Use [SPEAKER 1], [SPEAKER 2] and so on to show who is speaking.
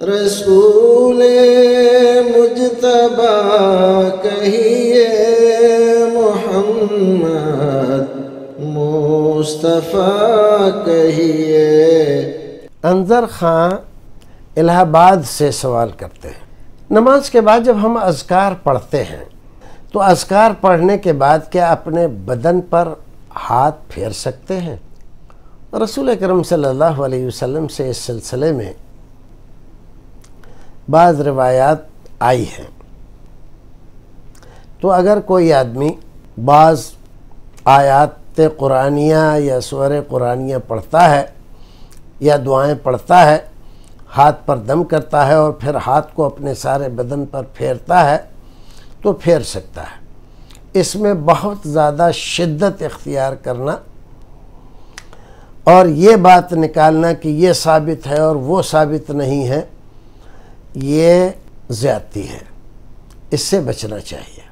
[SPEAKER 1] رسول مجتبی کہیے، محمد مصطفیٰ کہیے۔ انظر خان الہ آباد سے سوال کرتے ہیں، نماز کے بعد جب ہم اذکار پڑھتے ہیں تو اذکار پڑھنے کے بعد کیا اپنے بدن پر ہاتھ پھیر سکتے ہیں؟ رسول اکرم صلی اللہ علیہ وسلم سے اس سلسلے میں بعض روایات آئی ہیں، تو اگر کوئی آدمی بعض آیات قرآنیہ یا سور قرآنیہ پڑھتا ہے یا دعائیں پڑھتا ہے، ہاتھ پر دم کرتا ہے اور پھر ہاتھ کو اپنے سارے بدن پر پھیرتا ہے تو پھیر سکتا ہے۔ اس میں بہت زیادہ شدت اختیار کرنا اور یہ بات نکالنا کہ یہ ثابت ہے اور وہ ثابت نہیں ہے، یہ زیادتی ہے، اس سے بچنا چاہیے۔